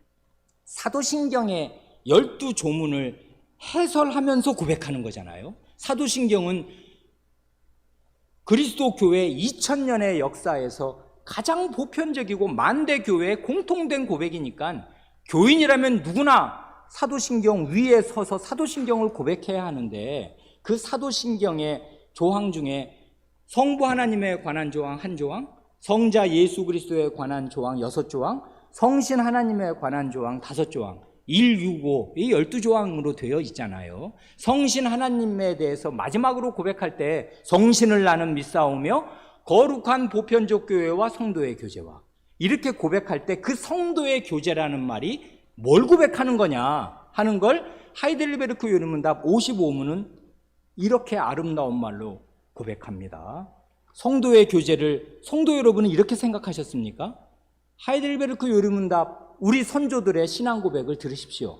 사도신경의 12조문을 해설하면서 고백하는 거잖아요. 사도신경은 그리스도 교회 2000년의 역사에서 가장 보편적이고 만대 교회의 공통된 고백이니까 교인이라면 누구나 사도신경 위에 서서 사도신경을 고백해야 하는데 그 사도신경의 조항 중에 성부 하나님에 관한 조항 1조항, 성자 예수 그리스도에 관한 조항 6조항, 성신 하나님에 관한 조항 5조항, 1, 6, 5, 이 12조항으로 되어 있잖아요. 성신 하나님에 대해서 마지막으로 고백할 때 성신을 나는 믿사오며 거룩한 보편적 교회와 성도의 교제와, 이렇게 고백할 때 그 성도의 교제라는 말이 뭘 고백하는 거냐 하는 걸 하이델베르크 요리문답 55문은 이렇게 아름다운 말로 고백합니다. 성도의 교제를 성도 여러분은 이렇게 생각하셨습니까? 하이델베르크 요리문답 우리 선조들의 신앙 고백을 들으십시오.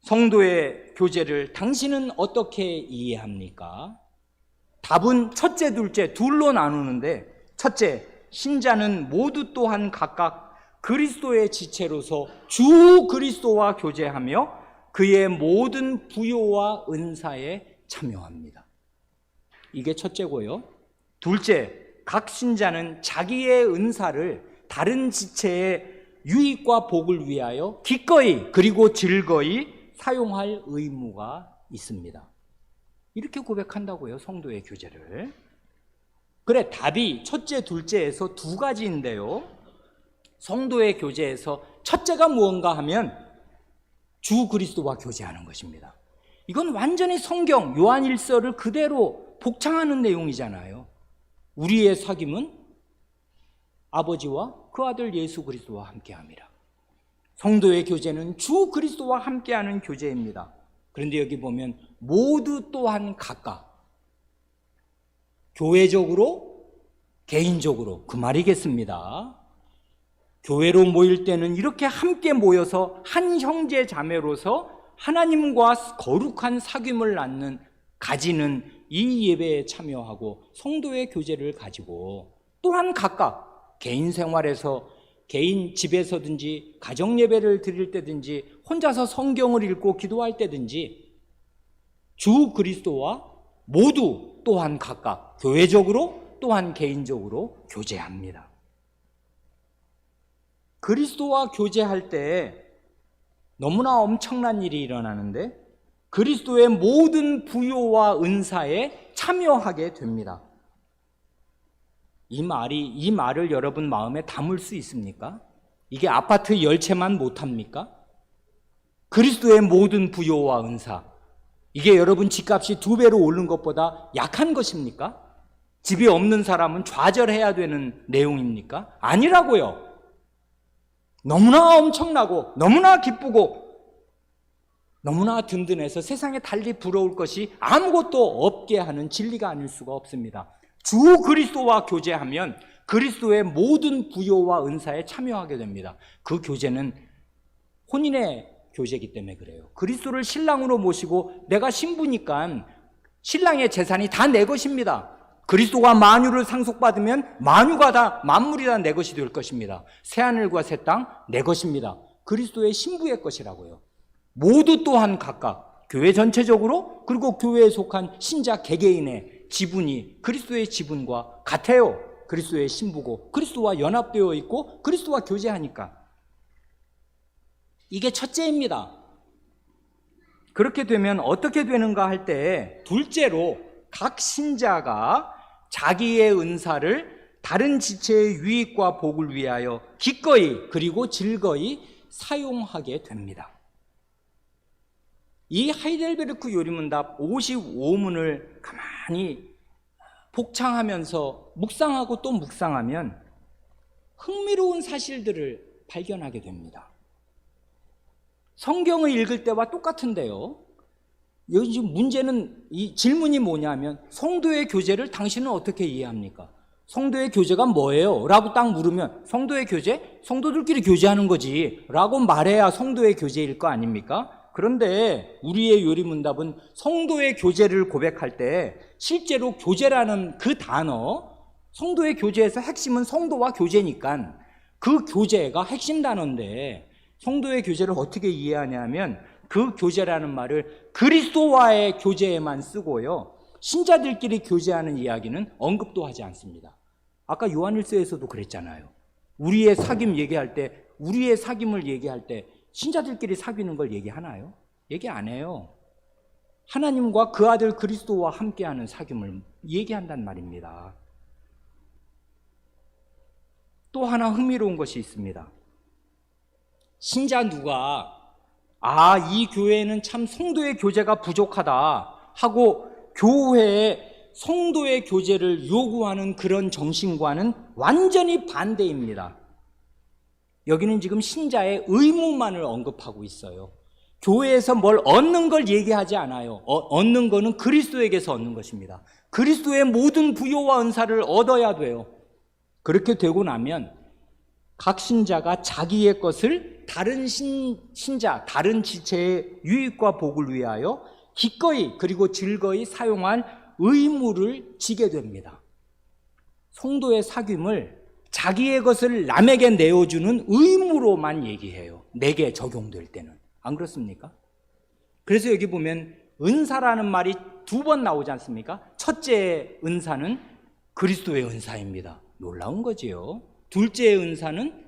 성도의 교제를 당신은 어떻게 이해합니까? 답은 첫째, 둘째 둘로 나누는데, 첫째, 신자는 모두 또한 각각 그리스도의 지체로서 주 그리스도와 교제하며 그의 모든 부요와 은사에 참여합니다. 이게 첫째고요. 둘째, 각 신자는 자기의 은사를 다른 지체의 유익과 복을 위하여 기꺼이 그리고 즐거이 사용할 의무가 있습니다. 이렇게 고백한다고요, 성도의 교제를. 그래, 답이 첫째, 둘째에서 두 가지인데요. 성도의 교제에서 첫째가 무언가 하면 주 그리스도와 교제하는 것입니다. 이건 완전히 성경 요한일서를 그대로 복창하는 내용이잖아요. 우리의 사귐은 아버지와 그 아들 예수 그리스도와 함께함이라. 성도의 교제는 주 그리스도와 함께하는 교제입니다. 그런데 여기 보면 모두 또한 각각, 교회적으로, 개인적으로, 그 말이겠습니다. 교회로 모일 때는 이렇게 함께 모여서 한 형제 자매로서 하나님과 거룩한 사귐을 가지는 이 예배에 참여하고 성도의 교제를 가지고, 또한 각각 개인 생활에서, 개인 집에서든지 가정 예배를 드릴 때든지 혼자서 성경을 읽고 기도할 때든지 주 그리스도와 모두 또한 각각 교회적으로 또한 개인적으로 교제합니다. 그리스도와 교제할 때 너무나 엄청난 일이 일어나는데, 그리스도의 모든 부요와 은사에 참여하게 됩니다. 이 말을 여러분 마음에 담을 수 있습니까? 이게 아파트 열채만 못합니까? 그리스도의 모든 부요와 은사, 이게 여러분 집값이 2배로 오른 것보다 약한 것입니까? 집이 없는 사람은 좌절해야 되는 내용입니까? 아니라고요. 너무나 엄청나고 너무나 기쁘고 너무나 든든해서 세상에 달리 부러울 것이 아무것도 없게 하는 진리가 아닐 수가 없습니다. 주 그리스도와 교제하면 그리스도의 모든 부요와 은사에 참여하게 됩니다. 그 교제는 혼인의 교제이기 때문에 그래요. 그리스도를 신랑으로 모시고 내가 신부니까 신랑의 재산이 다 내 것입니다. 그리스도가 만유를 상속받으면 만유가 다, 만물이 다 내 것이 될 것입니다. 새하늘과 새 땅 내 것입니다. 그리스도의 신부의 것이라고요. 모두 또한 각각 교회 전체적으로, 그리고 교회에 속한 신자 개개인의 지분이 그리스도의 지분과 같아요. 그리스도의 신부고 그리스도와 연합되어 있고 그리스도와 교제하니까. 이게 첫째입니다. 그렇게 되면 어떻게 되는가 할 때, 둘째로 각 신자가 자기의 은사를 다른 지체의 유익과 복을 위하여 기꺼이 그리고 즐거이 사용하게 됩니다. 이 하이델베르크 요리문답 55문을 가만히 복창하면서 묵상하고 또 묵상하면 흥미로운 사실들을 발견하게 됩니다. 성경을 읽을 때와 똑같은데요, 여기 지금 문제는, 이 질문이 뭐냐면, 성도의 교제를 당신은 어떻게 이해합니까? 성도의 교제가 뭐예요? 라고 딱 물으면, 성도의 교제? 성도들끼리 교제하는 거지 라고 말해야 성도의 교제일 거 아닙니까? 그런데 우리의 요리문답은 성도의 교제를 고백할 때 실제로 교제라는 그 단어, 성도의 교제에서 핵심은 성도와 교제니까 그 교제가 핵심 단어인데, 성도의 교제를 어떻게 이해하냐면 그 교제라는 말을 그리스도와의 교제에만 쓰고요, 신자들끼리 교제하는 이야기는 언급도 하지 않습니다. 아까 요한일서에서도 그랬잖아요. 우리의 사귐 얘기할 때, 우리의 사귐을 얘기할 때 신자들끼리 사귀는 걸 얘기하나요? 얘기 안 해요. 하나님과 그 아들 그리스도와 함께하는 사귐을 얘기한단 말입니다. 또 하나 흥미로운 것이 있습니다. 신자 누가 이 교회는 참 성도의 교제가 부족하다 하고 교회에 성도의 교제를 요구하는 그런 정신과는 완전히 반대입니다. 여기는 지금 신자의 의무만을 언급하고 있어요. 교회에서 뭘 얻는 걸 얘기하지 않아요. 얻는 거는 그리스도에게서 얻는 것입니다. 그리스도의 모든 부요와 은사를 얻어야 돼요. 그렇게 되고 나면 각 신자가 자기의 것을 다른 신자, 다른 지체의 유익과 복을 위하여 기꺼이 그리고 즐거이 사용할 의무를 지게 됩니다. 성도의 사귐을 자기의 것을 남에게 내어주는 의무로만 얘기해요. 내게 적용될 때는. 안 그렇습니까? 그래서 여기 보면 은사라는 말이 2번 나오지 않습니까? 첫째 은사는 그리스도의 은사입니다. 놀라운 거지요. 둘째의 은사는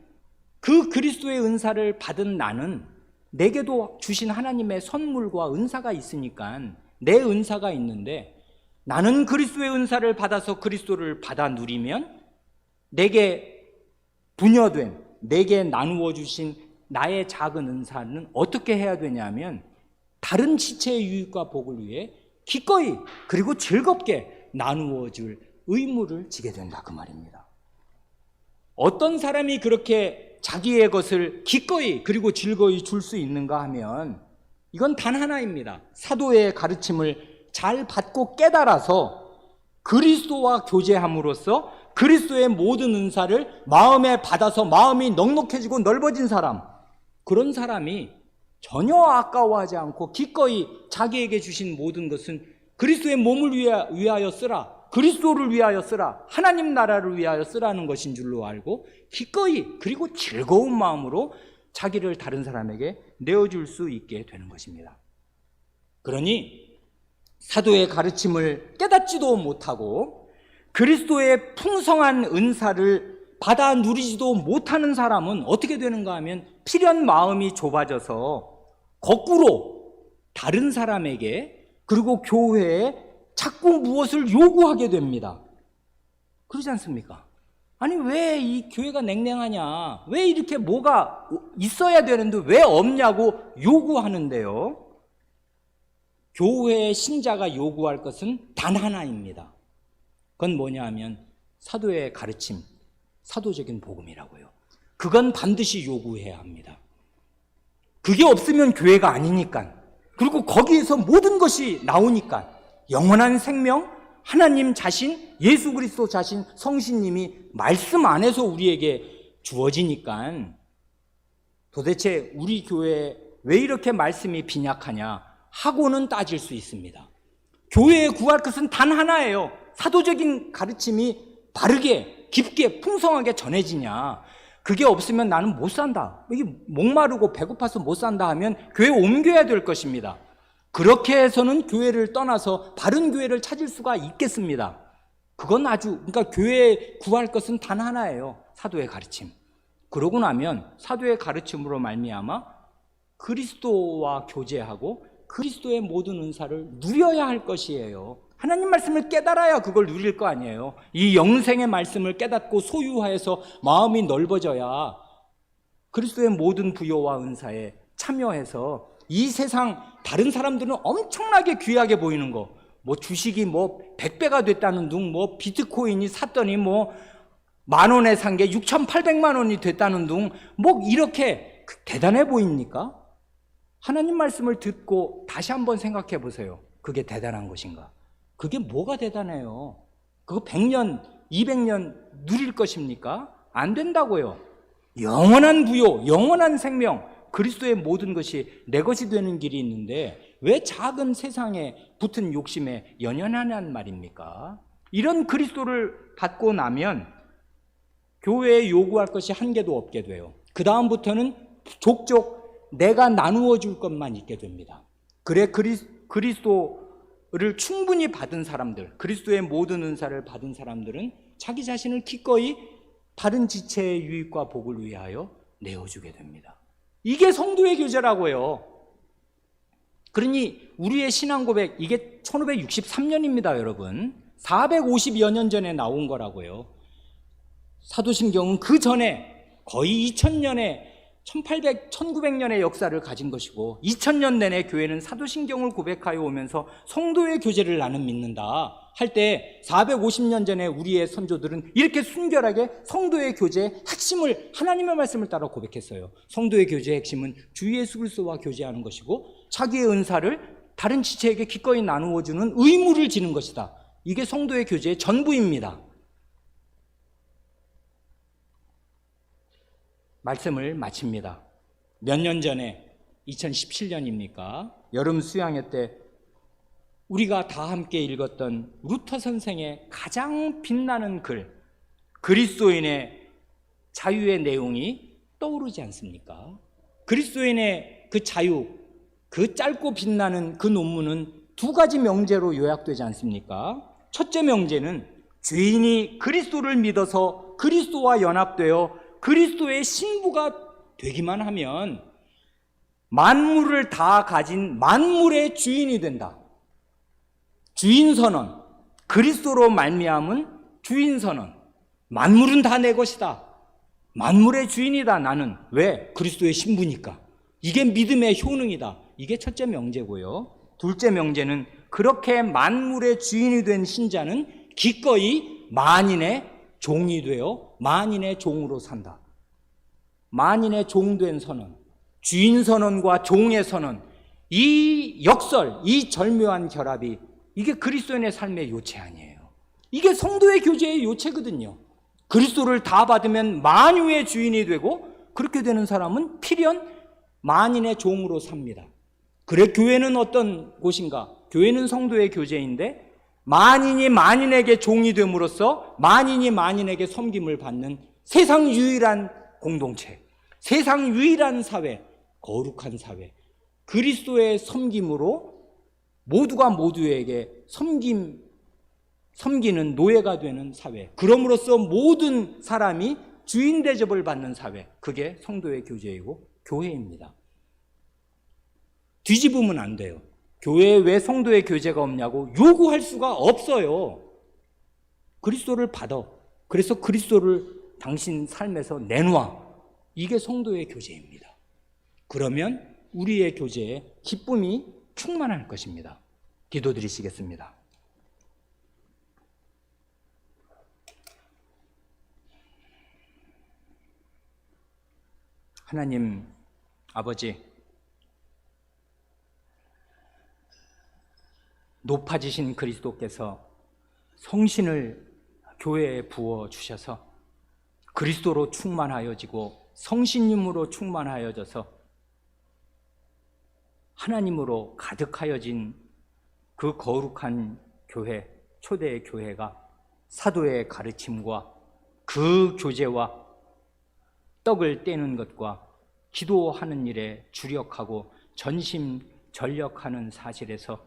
그 그리스도의 은사를 받은 나는 내게도 주신 하나님의 선물과 은사가 있으니까 내 은사가 있는데, 나는 그리스도의 은사를 받아서 그리스도를 받아 누리면 내게 부여된, 내게 나누어 주신 나의 작은 은사는 어떻게 해야 되냐면 다른 지체의 유익과 복을 위해 기꺼이 그리고 즐겁게 나누어 줄 의무를 지게 된다, 그 말입니다. 어떤 사람이 그렇게 자기의 것을 기꺼이 그리고 즐거이 줄 수 있는가 하면 이건 단 하나입니다. 사도의 가르침을 잘 받고 깨달아서 그리스도와 교제함으로써 그리스도의 모든 은사를 마음에 받아서 마음이 넉넉해지고 넓어진 사람, 그런 사람이 전혀 아까워하지 않고 기꺼이 자기에게 주신 모든 것은 그리스도의 몸을 위하여 쓰라, 그리스도를 위하여 쓰라, 하나님 나라를 위하여 쓰라는 것인 줄로 알고 기꺼이 그리고 즐거운 마음으로 자기를 다른 사람에게 내어줄 수 있게 되는 것입니다. 그러니 사도의 가르침을 깨닫지도 못하고 그리스도의 풍성한 은사를 받아 누리지도 못하는 사람은 어떻게 되는가 하면 필연 마음이 좁아져서 거꾸로 다른 사람에게 그리고 교회에 자꾸 무엇을 요구하게 됩니다. 그러지 않습니까? 아니 왜 이 교회가 냉랭하냐, 왜 이렇게 뭐가 있어야 되는데 왜 없냐고 요구하는데요. 교회의 신자가 요구할 것은 단 하나입니다. 그건 뭐냐 하면 사도의 가르침, 사도적인 복음이라고요. 그건 반드시 요구해야 합니다. 그게 없으면 교회가 아니니까, 그리고 거기에서 모든 것이 나오니까 영원한 생명, 하나님 자신, 예수 그리스도 자신, 성신님이 말씀 안에서 우리에게 주어지니까 도대체 우리 교회에 왜 이렇게 말씀이 빈약하냐 하고는 따질 수 있습니다. 교회에 구할 것은 단 하나예요. 사도적인 가르침이 바르게, 깊게, 풍성하게 전해지냐. 그게 없으면 나는 못 산다, 이게 목마르고 배고파서 못 산다 하면 교회 옮겨야 될 것입니다. 그렇게 해서는 교회를 떠나서 바른 교회를 찾을 수가 있겠습니다. 그건 그러니까 교회에 구할 것은 단 하나예요. 사도의 가르침. 그러고 나면 사도의 가르침으로 말미암아 그리스도와 교제하고 그리스도의 모든 은사를 누려야 할 것이에요. 하나님 말씀을 깨달아야 그걸 누릴 거 아니에요. 이 영생의 말씀을 깨닫고 소유하여서 마음이 넓어져야 그리스도의 모든 부요와 은사에 참여해서 이 세상 다른 사람들은 엄청나게 귀하게 보이는 거, 뭐 주식이 뭐 100배가 됐다는 둥, 뭐 비트코인이 샀더니 뭐 10,000원에 산 게 6,800만 원이 됐다는 둥, 뭐 이렇게 대단해 보입니까? 하나님 말씀을 듣고 다시 한번 생각해 보세요. 그게 대단한 것인가? 그게 뭐가 대단해요? 그거 100년, 200년 누릴 것입니까? 안 된다고요. 영원한 부요, 영원한 생명, 그리스도의 모든 것이 내 것이 되는 길이 있는데 왜 작은 세상에 붙은 욕심에 연연하냐는 말입니까? 이런 그리스도를 받고 나면 교회에 요구할 것이 한 개도 없게 돼요. 그 다음부터는 족족 내가 나누어 줄 것만 있게 됩니다. 그래 그리스도를 충분히 받은 사람들, 그리스도의 모든 은사를 받은 사람들은 자기 자신을 기꺼이 다른 지체의 유익과 복을 위하여 내어주게 됩니다. 이게 성도의 교제라고요. 그러니 우리의 신앙 고백, 이게 1563년입니다, 여러분. 450여 년 전에 나온 거라고요. 사도신경은 그 전에 거의 2000년에 1900년의 역사를 가진 것이고 2000년 내내 교회는 사도신경을 고백하여 오면서 성도의 교제를 나는 믿는다 할 때 450년 전에 우리의 선조들은 이렇게 순결하게 성도의 교제의 핵심을 하나님의 말씀을 따라 고백했어요. 성도의 교제의 핵심은 주 예수 그리스도와 교제하는 것이고 자기의 은사를 다른 지체에게 기꺼이 나누어 주는 의무를 지는 것이다. 이게 성도의 교제의 전부입니다. 말씀을 마칩니다. 몇 년 전에 2017년입니까? 여름 수양회 때 우리가 다 함께 읽었던 루터 선생의 가장 빛나는 글, 그리스도인의 자유의 내용이 떠오르지 않습니까? 그리스도인의 그 자유, 그 짧고 빛나는 그 논문은 두 가지 명제로 요약되지 않습니까? 첫째 명제는 죄인이 그리스도를 믿어서 그리스도와 연합되어 그리스도의 신부가 되기만 하면 만물을 다 가진 만물의 주인이 된다. 주인선언, 그리스도로 말미암은 주인선언. 만물은 다 내 것이다. 만물의 주인이다 나는. 왜? 그리스도의 신부니까. 이게 믿음의 효능이다. 이게 첫째 명제고요. 둘째 명제는 그렇게 만물의 주인이 된 신자는 기꺼이 만인의 종이 되어 만인의 종으로 산다. 만인의 종된 선언, 주인 선언과 종의 선언, 이 역설, 이 절묘한 결합이 이게 그리스도인의 삶의 요체 아니에요. 이게 성도의 교제의 요체거든요. 그리스도를 다 받으면 만유의 주인이 되고, 그렇게 되는 사람은 필연 만인의 종으로 삽니다. 그래, 교회는 어떤 곳인가? 교회는 성도의 교제인데, 만인이 만인에게 종이 됨으로써 만인이 만인에게 섬김을 받는 세상 유일한 공동체, 세상 유일한 사회, 거룩한 사회, 그리스도의 섬김으로 모두가 모두에게 섬기는 노예가 되는 사회, 그럼으로써 모든 사람이 주인 대접을 받는 사회, 그게 성도의 교제이고 교회입니다. 뒤집으면 안 돼요. 교회에 왜 성도의 교제가 없냐고 요구할 수가 없어요. 그리스도를 받아. 그래서 그리스도를 당신 삶에서 내놓아. 이게 성도의 교제입니다. 그러면 우리의 교제에 기쁨이 충만할 것입니다. 기도드리시겠습니다. 하나님 아버지, 높아지신 그리스도께서 성신을 교회에 부어주셔서 그리스도로 충만하여지고 성신님으로 충만하여져서 하나님으로 가득하여진 그 거룩한 교회, 초대의 교회가 사도의 가르침과 그 교제와 떡을 떼는 것과 기도하는 일에 주력하고 전심전력하는 사실에서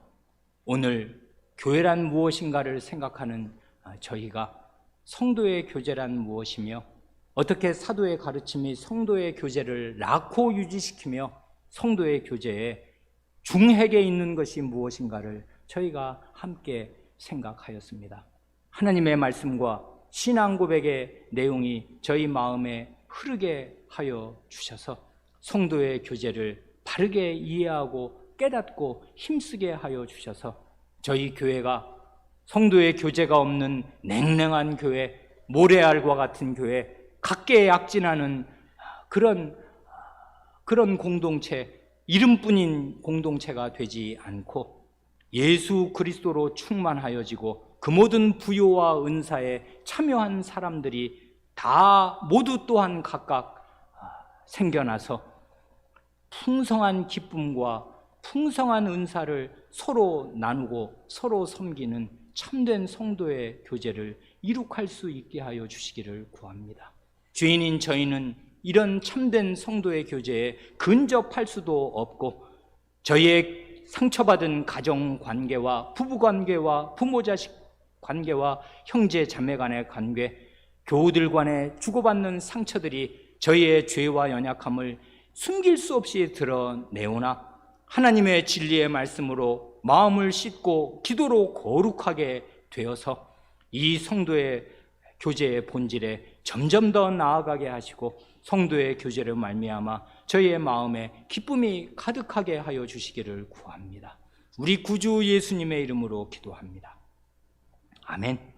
오늘 교회란 무엇인가를 생각하는 저희가 성도의 교제란 무엇이며 어떻게 사도의 가르침이 성도의 교제를 낳고 유지시키며 성도의 교제에 중핵에 있는 것이 무엇인가를 저희가 함께 생각하였습니다. 하나님의 말씀과 신앙 고백의 내용이 저희 마음에 흐르게 하여 주셔서 성도의 교제를 바르게 이해하고 깨닫고 힘쓰게 하여 주셔서 저희 교회가 성도의 교제가 없는 냉랭한 교회, 모래알과 같은 교회, 각계에 약진하는 그런 공동체, 이름뿐인 공동체가 되지 않고 예수 그리스도로 충만하여지고 그 모든 부요와 은사에 참여한 사람들이 다 모두 또한 각각 생겨나서 풍성한 기쁨과 풍성한 은사를 서로 나누고 서로 섬기는 참된 성도의 교제를 이룩할 수 있게 하여 주시기를 구합니다. 죄인인 저희는 이런 참된 성도의 교제에 근접할 수도 없고 저희의 상처받은 가정 관계와 부부 관계와 부모 자식 관계와 형제 자매 간의 관계, 교우들 간에 주고받는 상처들이 저희의 죄와 연약함을 숨길 수 없이 드러내오나 하나님의 진리의 말씀으로 마음을 씻고 기도로 거룩하게 되어서 이 성도의 교제의 본질에 점점 더 나아가게 하시고 성도의 교제를 말미암아 저희의 마음에 기쁨이 가득하게 하여 주시기를 구합니다. 우리 구주 예수님의 이름으로 기도합니다. 아멘.